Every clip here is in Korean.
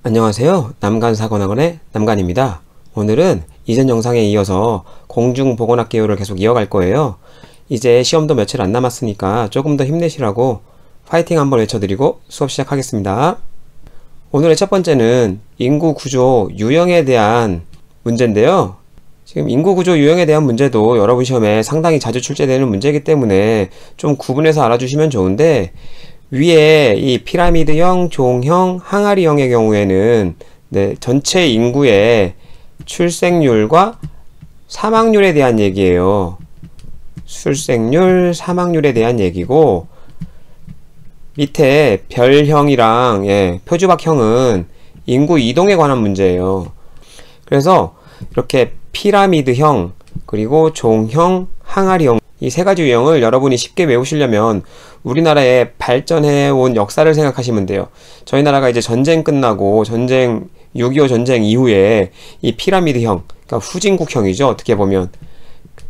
안녕하세요. 남간사관학원의 남간입니다. 오늘은 이전 영상에 이어서 공중보건학개요를 계속 이어갈 거예요. 이제 시험도 며칠 안 남았으니까 조금 더 힘내시라고 파이팅 한번 외쳐드리고 수업 시작하겠습니다. 오늘의 첫 번째는 인구구조 유형에 대한 문제인데요. 지금 인구구조 유형에 대한 문제도 여러분 시험에 상당히 자주 출제되는 문제이기 때문에 좀 구분해서 알아주시면 좋은데, 위에 이 피라미드형, 종형, 항아리형의 경우에는 전체 인구의 출생률과 사망률에 대한 얘기예요. 출생률, 사망률에 대한 얘기고, 밑에 별형이랑 표주박형은 인구 이동에 관한 문제예요. 그래서 이렇게 피라미드형, 그리고 종형, 항아리형, 이 세 가지 유형을 여러분이 쉽게 외우시려면 우리나라의 발전해온 역사를 생각하시면 돼요. 저희 나라가 이제 전쟁 끝나고 6.25 전쟁 이후에 이 피라미드형, 그러니까 후진국형이죠. 어떻게 보면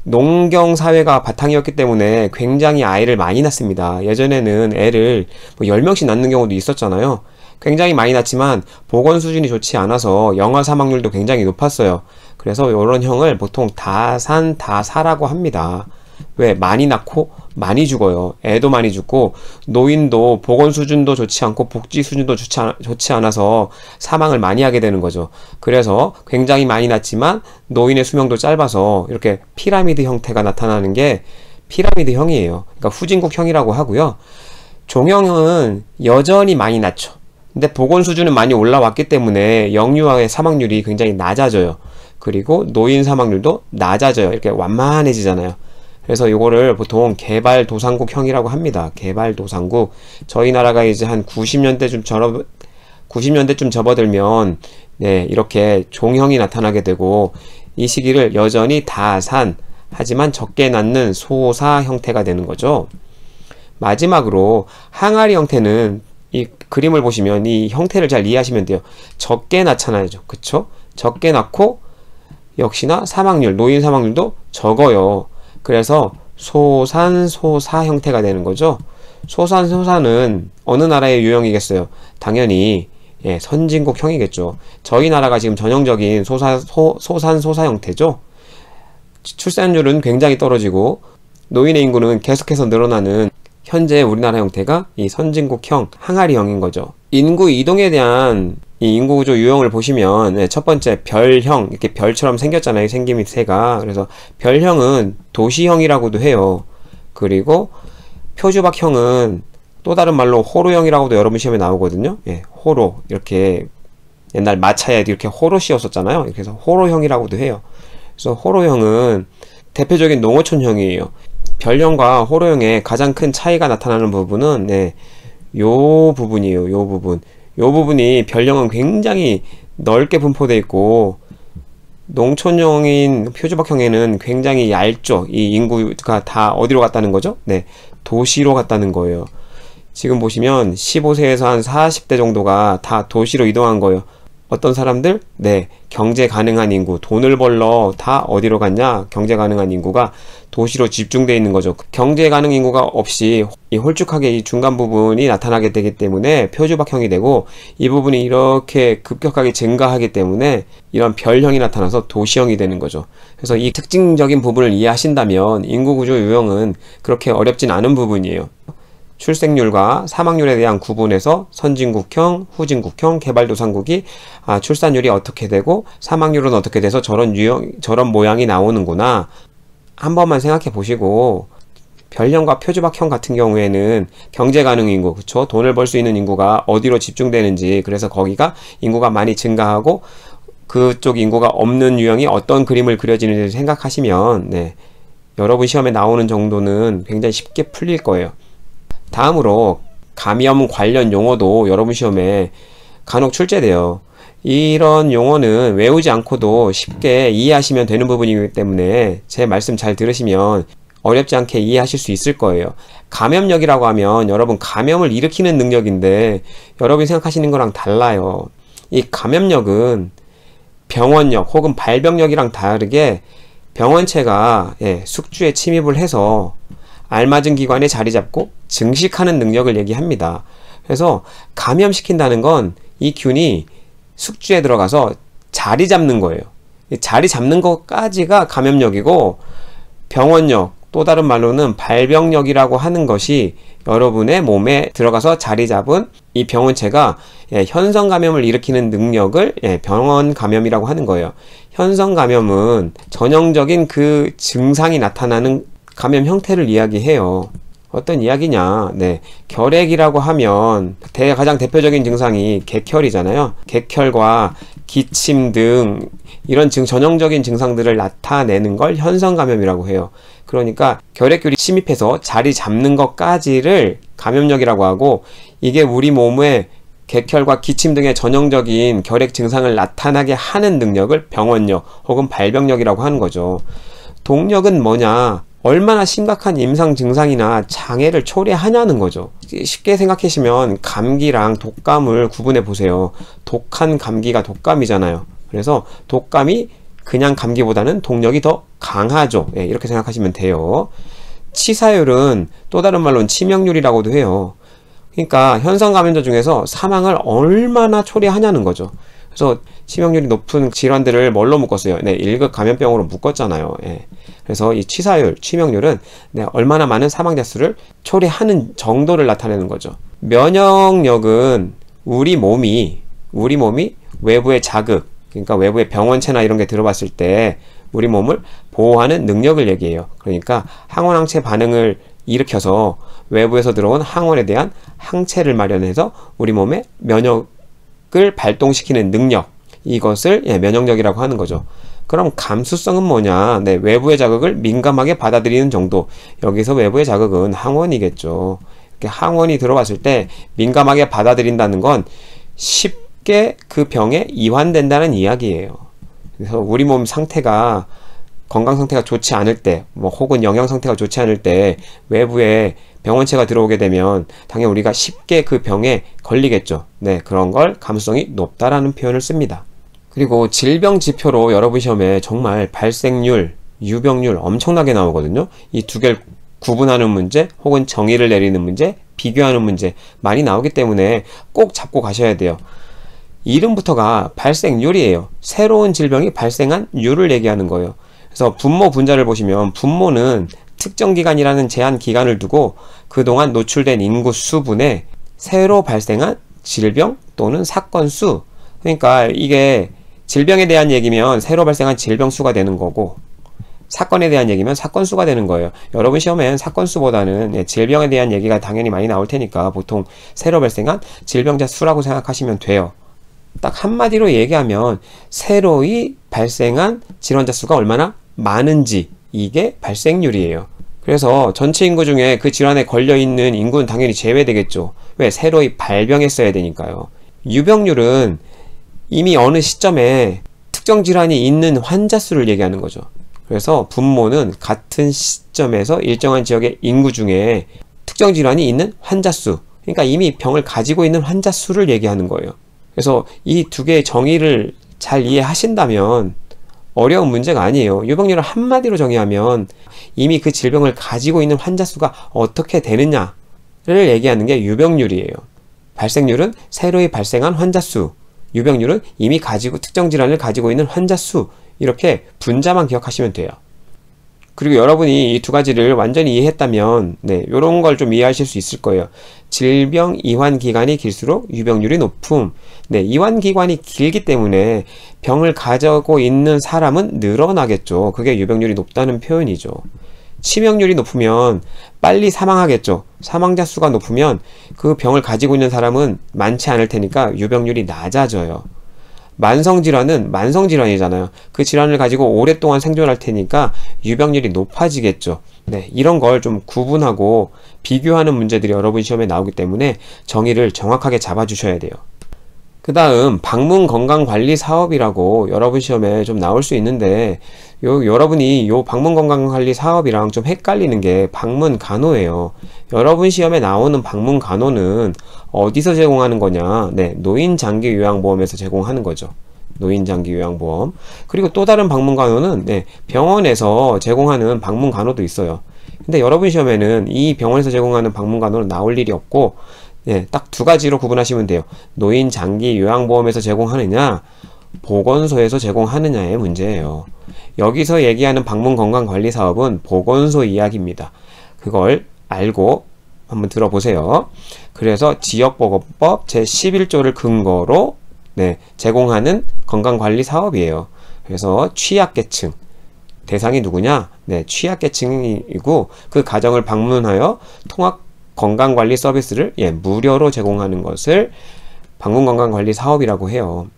농경 사회가 바탕이었기 때문에 굉장히 아이를 많이 낳습니다. 예전에는 애를 10명씩 낳는 경우도 있었잖아요. 굉장히 많이 낳지만 보건 수준이 좋지 않아서 영아 사망률도 굉장히 높았어요. 그래서 이런 형을 보통 다산, 다사라고 합니다. 왜? 많이 낳고 많이 죽어요. 애도 많이 죽고 노인도 보건 수준도 좋지 않고 복지 수준도 좋지 않아서 사망을 많이 하게 되는 거죠. 그래서 굉장히 많이 낳지만 노인의 수명도 짧아서 이렇게 피라미드 형태가 나타나는 게 피라미드형이에요. 그러니까 후진국형이라고 하고요. 종형은 여전히 많이 낳죠. 근데 보건 수준은 많이 올라왔기 때문에 영유아의 사망률이 굉장히 낮아져요. 그리고 노인 사망률도 낮아져요. 이렇게 완만해지잖아요. 그래서 이거를 보통 개발도상국형이라고 합니다. 개발도상국. 저희 나라가 이제 한 90년대쯤 접어들면 이렇게 종형이 나타나게 되고, 이 시기를 여전히 다산, 하지만 적게 낳는 소사 형태가 되는 거죠. 마지막으로 항아리 형태는, 이 그림을 보시면 이 형태를 잘 이해하시면 돼요. 적게 낳잖아요. 그쵸? 적게 낳고 역시나 사망률, 노인 사망률도 적어요. 그래서 소산소사 형태가 되는 거죠. 소산소사는 어느 나라의 유형이겠어요? 당연히 선진국형이겠죠. 저희 나라가 지금 전형적인 소산소사 형태죠. 출산율은 굉장히 떨어지고 노인의 인구는 계속해서 늘어나는 현재 우리나라 형태가 이 선진국형 항아리형인 거죠. 인구 이동에 대한 이 인구구조 유형을 보시면 첫 번째 별형, 이렇게 별처럼 생겼잖아요. 생김이 새가. 그래서 별형은 도시형이라고도 해요. 그리고 표주박형은 또 다른 말로 호로형이라고도 여러분 시험에 나오거든요. 호로, 이렇게 옛날 마차에 이렇게 호로 씌웠었잖아요. 그래서 호로형이라고도 해요. 그래서 호로형은 대표적인 농어촌형이에요. 별형과 호로형의 가장 큰 차이가 나타나는 부분은 요 부분이에요. 요 부분. 요 부분이 별형은 굉장히 넓게 분포되어 있고, 농촌형인 표주박형에는 굉장히 얇죠. 이 인구가 다 어디로 갔다는 거죠? 도시로 갔다는 거예요. 지금 보시면 15세에서 한 40대 정도가 다 도시로 이동한 거예요. 어떤 사람들? 경제 가능한 인구, 돈을 벌러 다 어디로 갔냐? 경제 가능한 인구가 도시로 집중되어 있는 거죠. 경제 가능 인구가 없이 이 홀쭉하게 이 중간 부분이 나타나게 되기 때문에 표주박형이 되고, 이 부분이 이렇게 급격하게 증가하기 때문에 이런 별형이 나타나서 도시형이 되는 거죠. 그래서 이 특징적인 부분을 이해하신다면 인구구조 유형은 그렇게 어렵진 않은 부분이에요. 출생률과 사망률에 대한 구분에서 선진국형, 후진국형, 개발도상국이 출산율이 어떻게 되고 사망률은 어떻게 돼서 저런 모양이 나오는구나. 한 번만 생각해 보시고, 별형과 표주박형 같은 경우에는 경제 가능 인구, 그쵸? 돈을 벌 수 있는 인구가 어디로 집중되는지, 그래서 거기가 인구가 많이 증가하고 그쪽 인구가 없는 유형이 어떤 그림을 그려지는지 생각하시면 여러분 시험에 나오는 정도는 굉장히 쉽게 풀릴 거예요. 다음으로 감염 관련 용어도 여러분 시험에 간혹 출제돼요. 이런 용어는 외우지 않고도 쉽게 이해하시면 되는 부분이기 때문에 제 말씀 잘 들으시면 어렵지 않게 이해하실 수 있을 거예요. 감염력이라고 하면 여러분 감염을 일으키는 능력인데, 여러분이 생각하시는 거랑 달라요. 이 감염력은 병원력 혹은 발병력이랑 다르게 병원체가 숙주에 침입을 해서 알맞은 기관에 자리 잡고 증식하는 능력을 얘기합니다. 그래서 감염시킨다는 건 이 균이 숙주에 들어가서 자리 잡는 거예요. 자리 잡는 것까지가 감염력이고, 병원력, 또 다른 말로는 발병력이라고 하는 것이 여러분의 몸에 들어가서 자리 잡은 이 병원체가 현성 감염을 일으키는 능력을 병원 감염이라고 하는 거예요. 현성 감염은 전형적인 그 증상이 나타나는 감염 형태를 이야기해요. 어떤 이야기냐? 네, 결핵이라고 하면 가장 대표적인 증상이 객혈이잖아요. 객혈과 기침 등 이런 전형적인 증상들을 나타내는 걸 현성 감염이라고 해요. 그러니까 결핵균이 침입해서 자리 잡는 것까지를 감염력이라고 하고, 이게 우리 몸에 객혈과 기침 등의 전형적인 결핵 증상을 나타나게 하는 능력을 병원력 혹은 발병력이라고 하는 거죠. 동력은 뭐냐? 얼마나 심각한 임상 증상이나 장애를 초래하냐는 거죠. 쉽게 생각하시면 감기랑 독감을 구분해 보세요. 독한 감기가 독감이잖아요. 그래서 독감이 그냥 감기보다는 동력이 더 강하죠. 이렇게 생각하시면 돼요. 치사율은 또 다른 말로는 치명률이라고도 해요. 그러니까 현성 감염자 중에서 사망을 얼마나 초래하냐는 거죠. 그래서 치명률이 높은 질환들을 뭘로 묶었어요? 1급 감염병으로 묶었잖아요. 그래서 이 치사율, 치명률은 얼마나 많은 사망자 수를 초래하는 정도를 나타내는 거죠. 면역력은 우리 몸이 외부의 자극, 그러니까 외부의 병원체나 이런 게 들어봤을 때 우리 몸을 보호하는 능력을 얘기해요. 그러니까 항원항체 반응을 일으켜서 외부에서 들어온 항원에 대한 항체를 마련해서 우리 몸의 면역을 발동시키는 능력, 이것을 면역력이라고 하는 거죠. 그럼 감수성은 뭐냐? 외부의 자극을 민감하게 받아들이는 정도. 여기서 외부의 자극은 항원이겠죠. 이렇게 항원이 들어왔을 때 민감하게 받아들인다는 건 쉽게 그 병에 이완된다는 이야기예요. 그래서 우리 몸 상태가, 건강 상태가 좋지 않을 때, 혹은 영양 상태가 좋지 않을 때 외부에 병원체가 들어오게 되면 당연히 우리가 쉽게 그 병에 걸리겠죠. 그런 걸 감수성이 높다라는 표현을 씁니다. 그리고 질병 지표로 여러분 시험에 정말 발생률, 유병률 엄청나게 나오거든요. 이 두 개를 구분하는 문제, 혹은 정의를 내리는 문제, 비교하는 문제 많이 나오기 때문에 꼭 잡고 가셔야 돼요. 이름부터가 발생률이에요. 새로운 질병이 발생한 율을 얘기하는 거예요. 그래서 분모 분자를 보시면, 분모는 특정 기간이라는 제한 기간을 두고 그동안 노출된 인구 수분에 새로 발생한 질병 또는 사건 수, 그러니까 이게 질병에 대한 얘기면 새로 발생한 질병 수가 되는 거고, 사건에 대한 얘기면 사건 수가 되는 거예요. 여러분 시험엔 사건 수보다는 질병에 대한 얘기가 당연히 많이 나올 테니까 보통 새로 발생한 질병자 수라고 생각하시면 돼요. 딱 한마디로 얘기하면 새로이 발생한 질환자 수가 얼마나 많은지, 이게 발생률이에요. 그래서 전체 인구 중에 그 질환에 걸려있는 인구는 당연히 제외되겠죠. 왜? 새로이 발병했어야 되니까요. 유병률은 이미 어느 시점에 특정 질환이 있는 환자 수를 얘기하는 거죠. 그래서 분모는 같은 시점에서 일정한 지역의 인구 중에 특정 질환이 있는 환자 수, 그러니까 이미 병을 가지고 있는 환자 수를 얘기하는 거예요. 그래서 이 두 개의 정의를 잘 이해하신다면 어려운 문제가 아니에요. 유병률을 한마디로 정의하면 이미 그 질병을 가지고 있는 환자 수가 어떻게 되느냐를 얘기하는 게 유병률이에요. 발생률은 새로이 발생한 환자 수, 유병률은 이미 특정 질환을 가지고 있는 환자 수, 이렇게 분자만 기억하시면 돼요. 그리고 여러분이 이 두 가지를 완전히 이해했다면 이런 걸 좀 이해하실 수 있을 거예요. 질병 이완 기간이 길수록 유병률이 높음. 이완 기간이 길기 때문에 병을 가지고 있는 사람은 늘어나겠죠. 그게 유병률이 높다는 표현이죠. 치명률이 높으면 빨리 사망하겠죠. 사망자 수가 높으면 그 병을 가지고 있는 사람은 많지 않을 테니까 유병률이 낮아져요. 만성질환은 만성질환이잖아요. 그 질환을 가지고 오랫동안 생존할 테니까 유병률이 높아지겠죠. 이런 걸 좀 구분하고 비교하는 문제들이 여러분 시험에 나오기 때문에 정의를 정확하게 잡아주셔야 돼요. 그 다음 방문건강관리 사업이라고 여러분 시험에 좀 나올 수 있는데, 여러분이 요 방문건강관리 사업이랑 좀 헷갈리는 게 방문간호예요. 여러분 시험에 나오는 방문간호는 어디서 제공하는 거냐? 노인장기요양보험에서 제공하는 거죠. 노인장기요양보험. 그리고 또 다른 방문간호는 병원에서 제공하는 방문간호도 있어요. 근데 여러분 시험에는 이 병원에서 제공하는 방문간호는 나올 일이 없고, 예, 딱 두 가지로 구분하시면 돼요. 노인 장기 요양보험에서 제공하느냐, 보건소에서 제공하느냐의 문제예요. 여기서 얘기하는 방문건강관리사업은 보건소 이야기입니다. 그걸 알고 한번 들어보세요. 그래서 지역보건법 제11조를 근거로 제공하는 건강관리사업이에요. 그래서 취약계층 대상이 누구냐? 취약계층이고 그 가정을 방문하여 통합 건강관리 서비스를 무료로 제공하는 것을 방문건강관리 사업이라고 해요.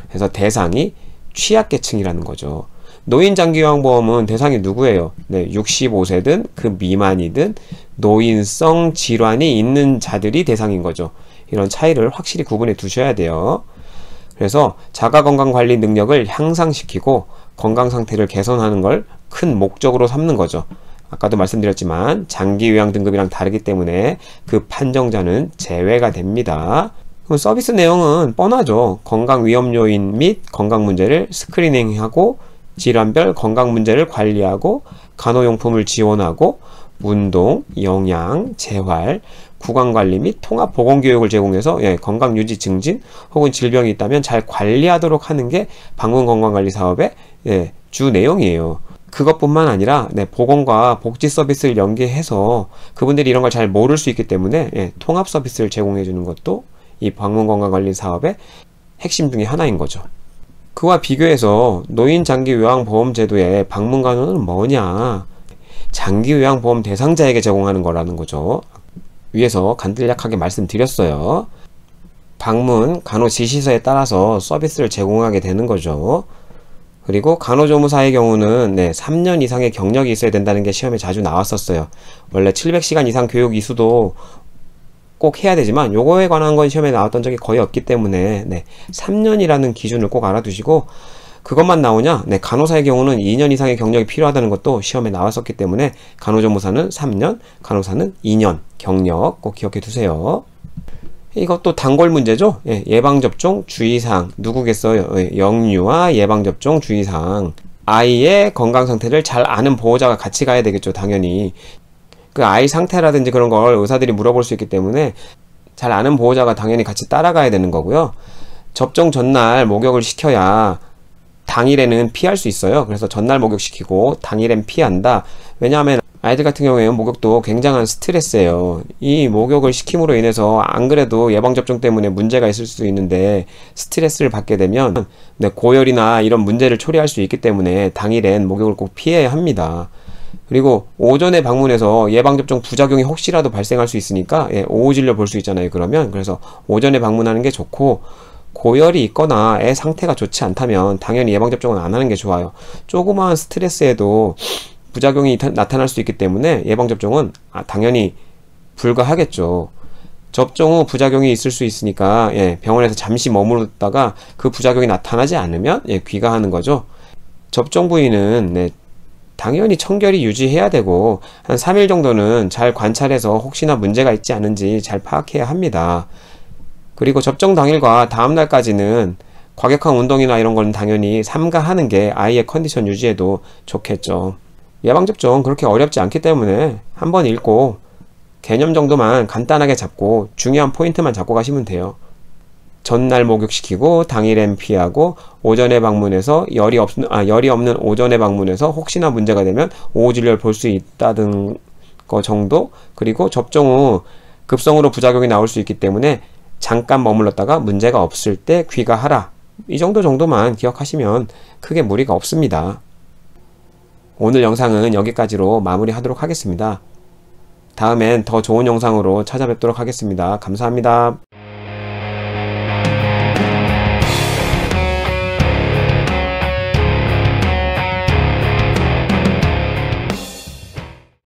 그래서 대상이 취약계층이라는 거죠. 노인장기요양보험은 대상이 누구예요? 65세든 그 미만이든 노인성 질환이 있는 자들이 대상인 거죠. 이런 차이를 확실히 구분해 두셔야 돼요. 그래서 자가건강관리 능력을 향상시키고 건강상태를 개선하는 걸 큰 목적으로 삼는 거죠. 아까도 말씀드렸지만 장기요양 등급이랑 다르기 때문에 그 판정자는 제외가 됩니다. 그럼 서비스 내용은 뻔하죠. 건강위험 요인 및 건강문제를 스크리닝하고 질환별 건강문제를 관리하고 간호용품을 지원하고 운동, 영양, 재활, 구강관리 및 통합보건교육을 제공해서 건강유지 증진 혹은 질병이 있다면 잘 관리하도록 하는 게 방문건강관리 사업의 주 내용이에요. 그것뿐만 아니라 보건과 복지 서비스를 연계해서 그분들이 이런 걸 잘 모를 수 있기 때문에 통합 서비스를 제공해 주는 것도 이 방문건강관리 사업의 핵심 중에 하나인 거죠. 그와 비교해서 노인장기요양보험제도의 방문간호는 뭐냐? 장기요양보험 대상자에게 제공하는 거라는 거죠. 위에서 간단하게 말씀드렸어요. 방문 간호 지시서에 따라서 서비스를 제공하게 되는 거죠. 그리고 간호조무사의 경우는 3년 이상의 경력이 있어야 된다는 게 시험에 자주 나왔었어요. 원래 700시간 이상 교육 이수도 꼭 해야 되지만 요거에 관한 건 시험에 나왔던 적이 거의 없기 때문에 3년이라는 기준을 꼭 알아두시고, 그것만 나오냐? 간호사의 경우는 2년 이상의 경력이 필요하다는 것도 시험에 나왔었기 때문에 간호조무사는 3년, 간호사는 2년 경력 꼭 기억해 두세요. 이것도 단골 문제죠. 예방접종 주의사항 누구겠어요? 영유아 예방접종 주의사항. 아이의 건강상태를 잘 아는 보호자가 같이 가야 되겠죠. 당연히 그 아이 상태라든지 그런 걸 의사들이 물어볼 수 있기 때문에 잘 아는 보호자가 당연히 같이 따라가야 되는 거고요. 접종 전날 목욕을 시켜야 당일에는 피할 수 있어요. 그래서 전날 목욕시키고 당일엔 피한다. 왜냐하면 아이들 같은 경우에는 목욕도 굉장한 스트레스예요. 이 목욕을 시킴으로 인해서 안 그래도 예방접종 때문에 문제가 있을 수 있는데 스트레스를 받게 되면 고열이나 이런 문제를 초래할 수 있기 때문에 당일엔 목욕을 꼭 피해야 합니다. 그리고 오전에 방문해서 예방접종 부작용이 혹시라도 발생할 수 있으니까 오후 진료 볼 수 있잖아요. 그래서 오전에 방문하는 게 좋고, 고열이 있거나 애 상태가 좋지 않다면 당연히 예방접종은 안 하는 게 좋아요. 조그마한 스트레스에도 부작용이 나타날 수 있기 때문에 예방접종은 당연히 불가하겠죠. 접종 후 부작용이 있을 수 있으니까 병원에서 잠시 머무르다가 그 부작용이 나타나지 않으면 귀가하는 거죠. 접종 부위는 당연히 청결이 유지해야 되고 한 3일 정도는 잘 관찰해서 혹시나 문제가 있지 않은지 잘 파악해야 합니다. 그리고 접종 당일과 다음날까지는 과격한 운동이나 이런 건 당연히 삼가하는 게 아이의 컨디션 유지에도 좋겠죠. 예방접종 그렇게 어렵지 않기 때문에 한번 읽고 개념 정도만 간단하게 잡고 중요한 포인트만 잡고 가시면 돼요. 전날 목욕시키고 당일엔 피하고 오전에 방문해서 열이 없는 오전에 방문해서 혹시나 문제가 되면 오후 진료를 볼 수 있다는 거 정도. 그리고 접종 후 급성으로 부작용이 나올 수 있기 때문에 잠깐 머물렀다가 문제가 없을 때 귀가하라. 이 정도만 기억하시면 크게 무리가 없습니다. 오늘 영상은 여기까지로 마무리하도록 하겠습니다. 다음엔 더 좋은 영상으로 찾아뵙도록 하겠습니다. 감사합니다.